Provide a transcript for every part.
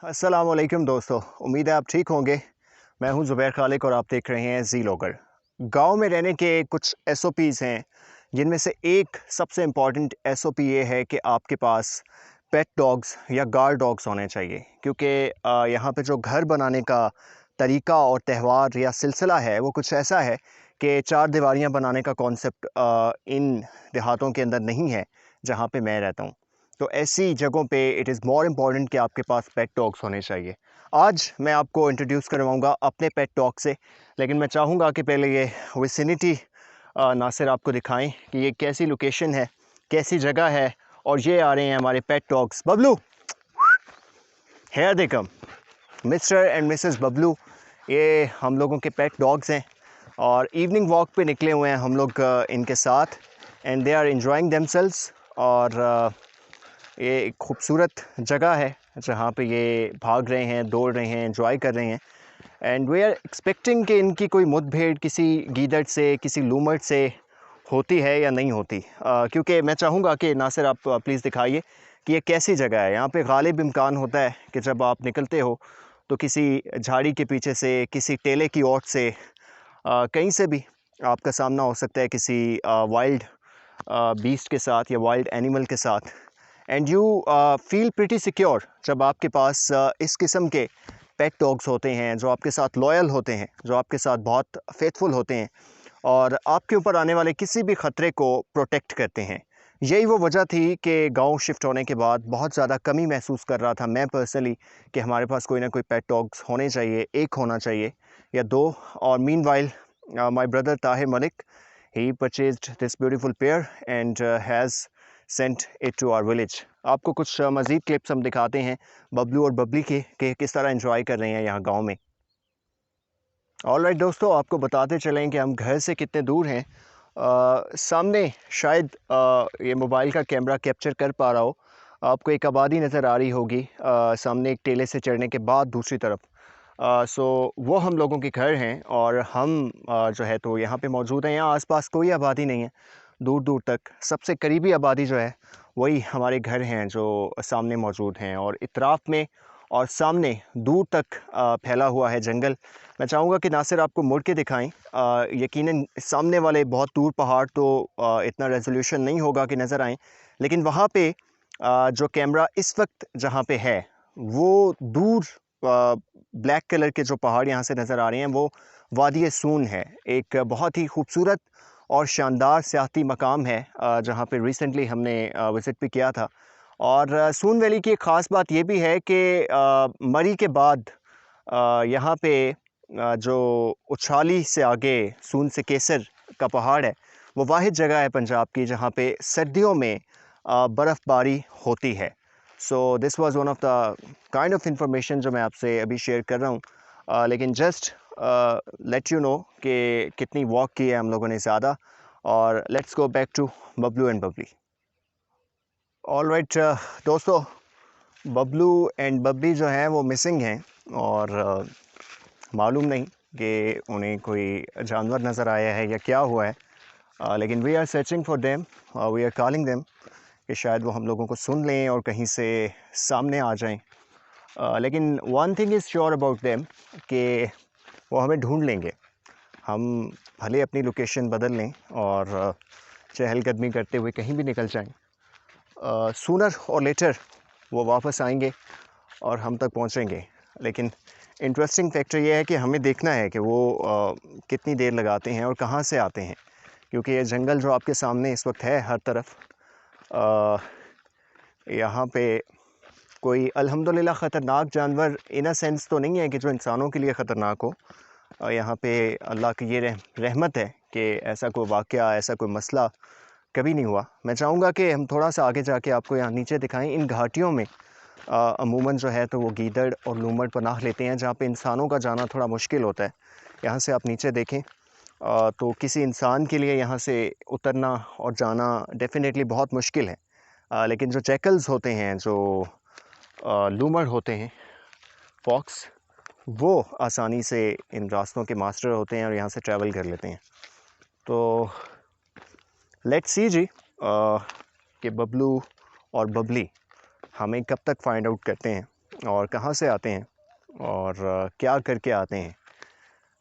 अस्सलाम वालेकुम दोस्तों, उम्मीद है आप ठीक होंगे। मैं हूं ज़ुबैर खालिक और आप देख रहे हैं जी लोगर। गाँव में रहने के कुछ एसओपीज़ हैं, जिनमें से एक सबसे इम्पॉर्टेंट एसओपी ये है कि आपके पास पेट डॉग्स या गार्ड डॉग्स होने चाहिए, क्योंकि यहाँ पे जो घर बनाने का तरीका और त्यौहार या सिलसिला है वो कुछ ऐसा है कि चार दीवारियाँ बनाने का कॉन्सेप्ट इन देहातों के अंदर नहीं है जहाँ पे मैं रहता हूँ। तो ऐसी जगहों पे इट इज़ मोर इम्पॉर्टेंट कि आपके पास पेट डॉग्स होने चाहिए। आज मैं आपको इंट्रोड्यूस करवाऊंगा अपने पेट डॉग से, लेकिन मैं चाहूँगा कि पहले ये विसिनिटी नासिर आपको दिखाएं कि ये कैसी लोकेशन है, कैसी जगह है। और ये आ रहे हैं हमारे pet dogs. Bablu, here they come, mister and missus Bablu, ये हम लोगों के पेट डॉग्स हैं और इवनिंग वॉक पे निकले हुए हैं हम लोग इनके साथ, and they are enjoying themselves. और ये एक खूबसूरत जगह है जहाँ पे ये भाग रहे हैं, दौड़ रहे हैं, एंजॉय कर रहे हैं। एंड वी आर एक्सपेक्टिंग कि इनकी कोई मुठभेड़ किसी गीदड़ से, किसी लूमड़ से होती है या नहीं होती, क्योंकि मैं चाहूँगा कि नासिर आप प्लीज़ दिखाइए कि ये कैसी जगह है। यहाँ पे गालिब इम्कान होता है कि जब आप निकलते हो तो किसी झाड़ी के पीछे से, किसी टेले की ओट से, कहीं से भी आपका सामना हो सकता है किसी वाइल्ड बीस्ट के साथ या वाइल्ड एनिमल के साथ। And you feel pretty secure जब आपके पास इस किस्म के पेट डॉग्स होते हैं, जो आपके साथ लॉयल होते हैं, जो आपके साथ बहुत फेथफुल होते हैं और आपके ऊपर आने वाले किसी भी ख़तरे को प्रोटेक्ट करते हैं। यही वो वजह थी कि गांव शिफ्ट होने के बाद बहुत ज़्यादा कमी महसूस कर रहा था मैं पर्सनली कि हमारे पास कोई ना कोई पेट डॉग्स होने चाहिए, एक होना चाहिए या दो। और meanwhile my brother Tahir Malik, he purchased this beautiful pair and has sent it to our village। आपको कुछ मज़ीद क्लिप्स हम दिखाते हैं बबलू और बबली के कि किस तरह एंजॉय कर रहे हैं यहाँ गांव में। ऑलराइट दोस्तों, आपको बताते चलें कि हम घर से कितने दूर हैं। सामने शायद ये मोबाइल का कैमरा कैप्चर कर पा रहा हो, आपको एक आबादी नज़र आ रही होगी सामने एक टेले से चढ़ने के बाद दूसरी तरफ। सो वो हम लोगों के घर हैं और हम जो है तो यहाँ पे मौजूद हैं। यहाँ आसपास कोई आबादी नहीं है दूर दूर तक। सबसे करीबी आबादी जो है वही हमारे घर हैं जो सामने मौजूद हैं, और इतराफ़ में और सामने दूर तक फैला हुआ है जंगल। मैं चाहूँगा कि नासिर आपको मुड़ के दिखाएं। यकीनन सामने वाले बहुत दूर पहाड़ तो इतना रेजोल्यूशन नहीं होगा कि नज़र आएँ, लेकिन वहाँ पे जो कैमरा इस वक्त जहाँ पे है वो दूर ब्लैक कलर के जो पहाड़ यहाँ से नज़र आ रहे हैं वो वादी सून है। एक बहुत ही खूबसूरत और शानदार सियाहती मकाम है जहाँ पे रिसेंटली हमने विज़िट भी किया था। और सून वैली की एक ख़ास बात ये भी है कि मरी के बाद यहाँ पे जो उछाली से आगे सून से केसर का पहाड़ है, वो वाहिद जगह है पंजाब की जहाँ पे सर्दियों में बर्फ़बारी होती है। So this was one of the kind of information जो मैं आपसे अभी शेयर कर रहा हूँ। लेकिन जस्ट लेट यू नो कि कितनी वॉक की है हम लोगों ने ज़्यादा। और let's go back to Bablu and Babli. Alright दोस्तों, बबलू एंड बबली जो हैं वो मिसिंग हैं और मालूम नहीं कि उन्हें कोई जानवर नज़र आया है या क्या हुआ है। लेकिन we are searching for them, we are calling them कि शायद वो हम लोगों को सुन लें और कहीं से सामने आ जाएं। लेकिन one thing is sure about them कि वो हमें ढूंढ लेंगे। हम भले अपनी लोकेशन बदल लें और चहलकदमी करते हुए कहीं भी निकल जाएं, सूनर और लेटर वो वापस आएंगे और हम तक पहुंचेंगे। लेकिन इंटरेस्टिंग फैक्टर ये है कि हमें देखना है कि वो कितनी देर लगाते हैं और कहाँ से आते हैं, क्योंकि ये जंगल जो आपके सामने इस वक्त है हर तरफ, यहाँ पे कोई अल्हम्दुलिल्लाह ख़तरनाक जानवर इन अ सेंस तो नहीं है कि जो इंसानों के लिए ख़तरनाक हो। यहाँ पे अल्लाह की ये रहमत है कि ऐसा कोई वाक़या, ऐसा कोई मसला कभी नहीं हुआ। मैं चाहूँगा कि हम थोड़ा सा आगे जाके आपको यहाँ नीचे दिखाएं। इन घाटियों में अमूमन जो है तो वो गीदड़ और लूमड़ पनाह लेते हैं, जहाँ पे इंसानों का जाना थोड़ा मुश्किल होता है। यहाँ से आप नीचे देखें तो किसी इंसान के लिए यहाँ से उतरना और जाना डेफ़िनेटली बहुत मुश्किल है। लेकिन जो जैकल्स होते हैं, जो लूमड़ होते हैं, फॉक्स, वो आसानी से इन रास्तों के मास्टर होते हैं और यहाँ से ट्रैवल कर लेते हैं। तो लेट्स सी जी कि बबलू और बबली हमें कब तक फाइंड आउट करते हैं। और कहाँ से आते हैं और क्या करके आते हैं।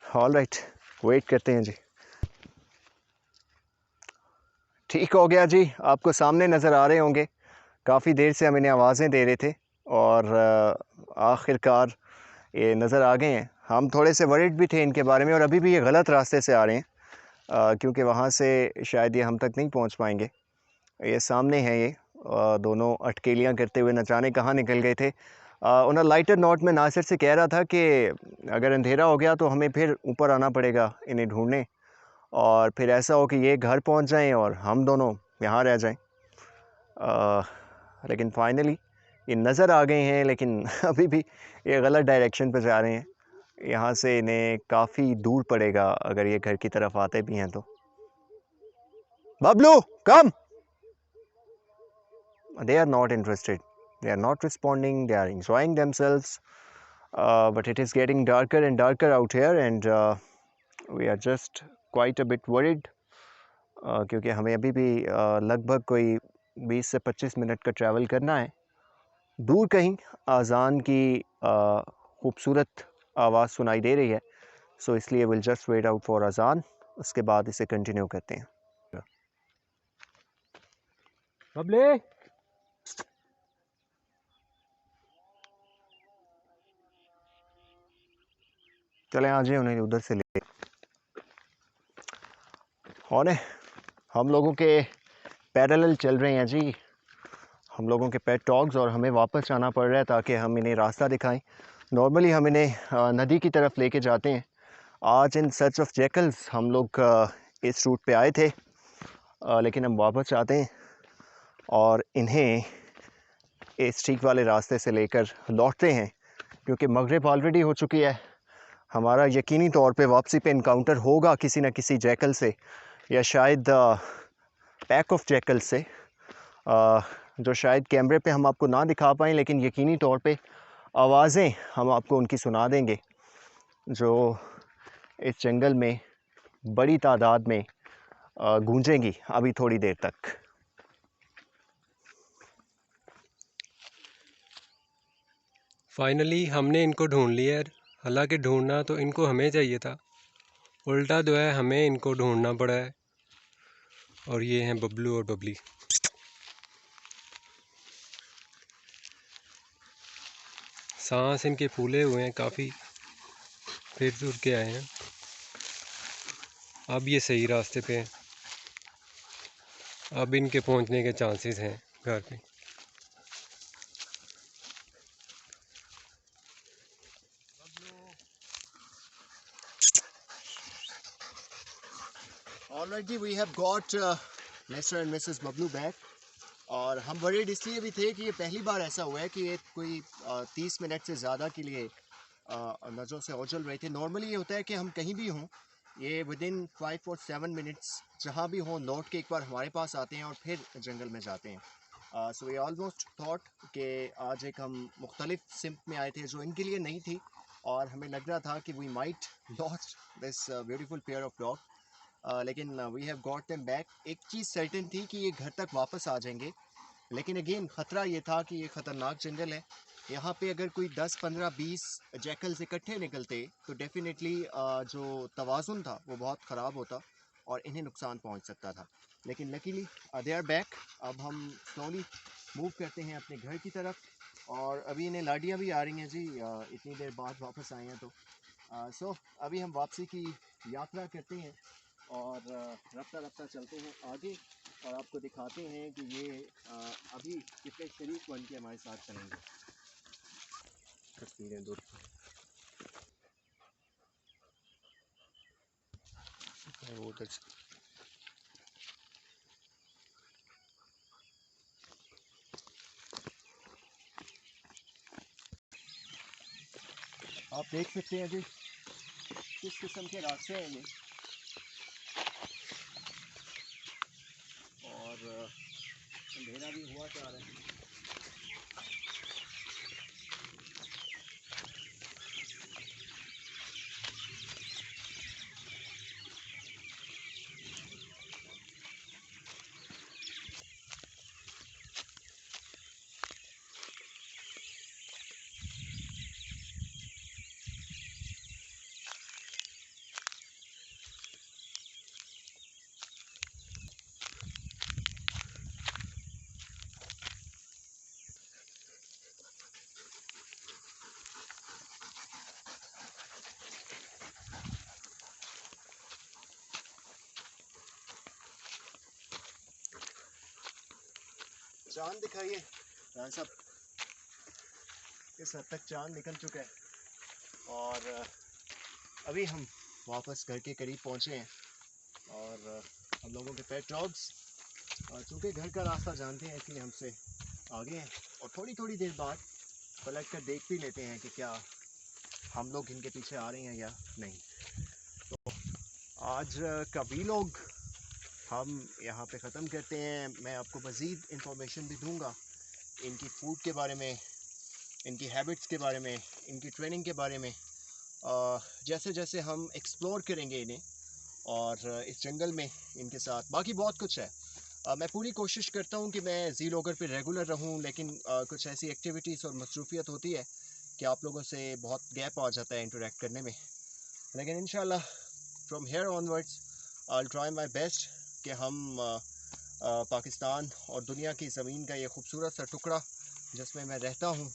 ऑल राइट, वेट करते हैं जी। ठीक हो गया जी, आपको सामने नज़र आ रहे होंगे। काफ़ी देर से हम इन्हें आवाज़ें दे रहे थे और आखिरकार ये नज़र आ गए हैं। हम थोड़े से वरिड भी थे इनके बारे में, और अभी भी ये गलत रास्ते से आ रहे हैं क्योंकि वहाँ से शायद ये हम तक नहीं पहुँच पाएंगे। ये सामने हैं ये दोनों अटकेलियाँ करते हुए, न जाने कहाँ निकल गए थे। ऑन अ लाइटर नोट में नासिर से कह रहा था कि अगर अंधेरा हो गया तो हमें फिर ऊपर आना पड़ेगा इन्हें ढूंढने, और फिर ऐसा हो कि ये घर पहुंच जाएं और हम दोनों यहाँ रह जाएं। लेकिन फाइनली ये नज़र आ गए हैं, लेकिन अभी भी ये गलत डायरेक्शन पर जा रहे हैं। यहाँ से इन्हें काफ़ी दूर पड़ेगा अगर ये घर की तरफ आते भी हैं तो। बबलू कम। They are not interested, they are not responding, they are enjoying themselves, but it is getting darker and darker out here, and we are just quite a bit worried क्योंकि हमें अभी भी लगभग कोई 20 से 25 मिनट का ट्रैवल करना है। दूर कहीं अजान की खूबसूरत आवाज़ सुनाई दे रही है, सो इसलिए will just wait out for अजान, उसके बाद इसे कंटिन्यू करते हैं। बबले चले आ जाए उन्हें उधर से ले। और हम लोगों के पैरेलल चल रहे हैं जी, हम लोगों के पेट डॉग्स, और हमें वापस जाना पड़ रहा है ताकि हम इन्हें रास्ता दिखाएं। नॉर्मली हम इन्हें नदी की तरफ लेके जाते हैं। आज इन सर्च ऑफ जैकल्स हम लोग इस रूट पे आए थे, लेकिन हम वापस जाते हैं और इन्हें इस ठीक वाले रास्ते से लेकर लौटते हैं, क्योंकि मगरिब ऑलरेडी हो चुकी है। हमारा यकीनी तौर पे वापसी पे इनकाउंटर होगा किसी न किसी जैकल से, या शायद पैक ऑफ जैकल से, जो शायद कैमरे पे हम आपको ना दिखा पाएँ, लेकिन यकीनी तौर पे आवाज़ें हम आपको उनकी सुना देंगे, जो इस जंगल में बड़ी तादाद में गूंजेंगी अभी थोड़ी देर तक। फाइनली हमने इनको ढूंढ लिया है। हालांकि ढूंढना तो इनको हमें चाहिए था, उल्टा जो है हमें इनको ढूंढना पड़ा है। और ये हैं बबलू और बबली। सांस इनके फूले हुए हैं, काफ़ी फिर जुड़ के आए हैं। अब ये सही रास्ते पे हैं, अब इनके पहुंचने के चांसेस हैं घर पे। Already we have got mister and missus Bablu back, और हम वरीड इसलिए भी थे कि ये पहली बार ऐसा हुआ है कि ये कोई 30 मिनट से ज़्यादा के लिए नज़रों से ओझल रहे थे। नॉर्मली ये होता है कि हम कहीं भी हों, ये विदिन 5 और 7 मिनट्स जहाँ भी हों लौट के एक बार हमारे पास आते हैं और फिर जंगल में जाते हैं। सो वी ऑलमोस्ट थॉट कि आज एक हम मुख्तलिफ सिम्त में आए थे जो इनके लिए नहीं थी, और हमें लग रहा था कि we might lost this beautiful pair of dog, लेकिन we have got them back. एक चीज़ सर्टेन थी कि ये घर तक वापस आ जाएंगे, लेकिन अगेन ख़तरा ये था कि ये ख़तरनाक जंगल है। यहाँ पे अगर कोई 10, 15, 20 जैकल्स इकट्ठे निकलते तो डेफिनेटली जो तवाज़ुन था वो बहुत ख़राब होता और इन्हें नुकसान पहुँच सकता था। लेकिन लकीली दे आर बैक। अब हम स्लोली मूव करते हैं अपने घर की तरफ, और अभी इन्हें लाडियाँ भी आ रही हैं जी, इतनी देर बाद वापस आए हैं तो। सो अभी हम वापसी की यात्रा करते हैं और रफ्ता रफ्ता चलते हैं आगे, और आपको दिखाते हैं कि ये अभी कितने शरीफ बन के हमारे साथ चलेंगे। तस्वीरें दूर वो उधर से आप देख सकते हैं जी किस किस्म के रास्ते हैं ये, और अंधेरा भी हुआ जा रहा है। चांद दिखाइए रान साहब, इस हद तक चांद निकल चुका है और अभी हम वापस घर के करीब पहुंचे हैं और हम लोगों के पेट डॉग्स चूँकि घर का रास्ता जानते हैं इसलिए हमसे आगे हैं और थोड़ी थोड़ी देर बाद पलट कर देख भी लेते हैं कि क्या हम लोग इनके पीछे आ रहे हैं या नहीं। तो आज का वीलॉग हम यहाँ पे ख़त्म करते हैं। मैं आपको मज़ीद इंफॉर्मेशन भी दूँगा इनकी फ़ूड के बारे में, इनकी हैबिट्स के बारे में, इनकी ट्रेनिंग के बारे में, जैसे जैसे हम एक्सप्लोर करेंगे इन्हें और इस जंगल में इनके साथ। बाकी बहुत कुछ है। मैं पूरी कोशिश करता हूँ कि मैं ज़ी लोगर पे रेगुलर रहूँ, लेकिन कुछ ऐसी एक्टिविटीज़ और मसरूफियत होती है कि आप लोगों से बहुत गैप आ जाता है इंटरेक्ट करने में। लेकिन इंशाल्लाह from here onwards I will try my best कि हम पाकिस्तान और दुनिया की ज़मीन का ये खूबसूरत सा टुकड़ा जिसमें मैं रहता हूँ,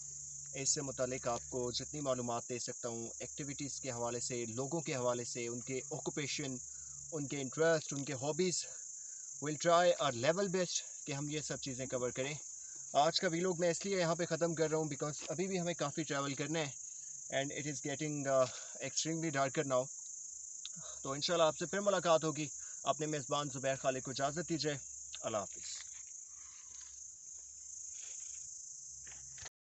इससे मुतालिक आपको जितनी मालूमात दे सकता हूँ, एक्टिविटीज़ के हवाले से, लोगों के हवाले से, उनके ऑक्यूपेशन, उनके इंटरेस्ट, उनके hobbies, will try our level best कि हम ये सब चीज़ें कवर करें। आज का वीलॉग मैं इसलिए यहाँ पे ख़त्म कर रहा हूँ बिकॉज अभी भी हमें काफ़ी ट्रैवल करना है and it is getting extremely darker now. तो इंशाल्लाह आपसे फिर मुलाकात होगी। अपने मेज़बान ज़ुबैर खालिद को इजाज़त दीजिए। अल्लाह हाफ़िज़।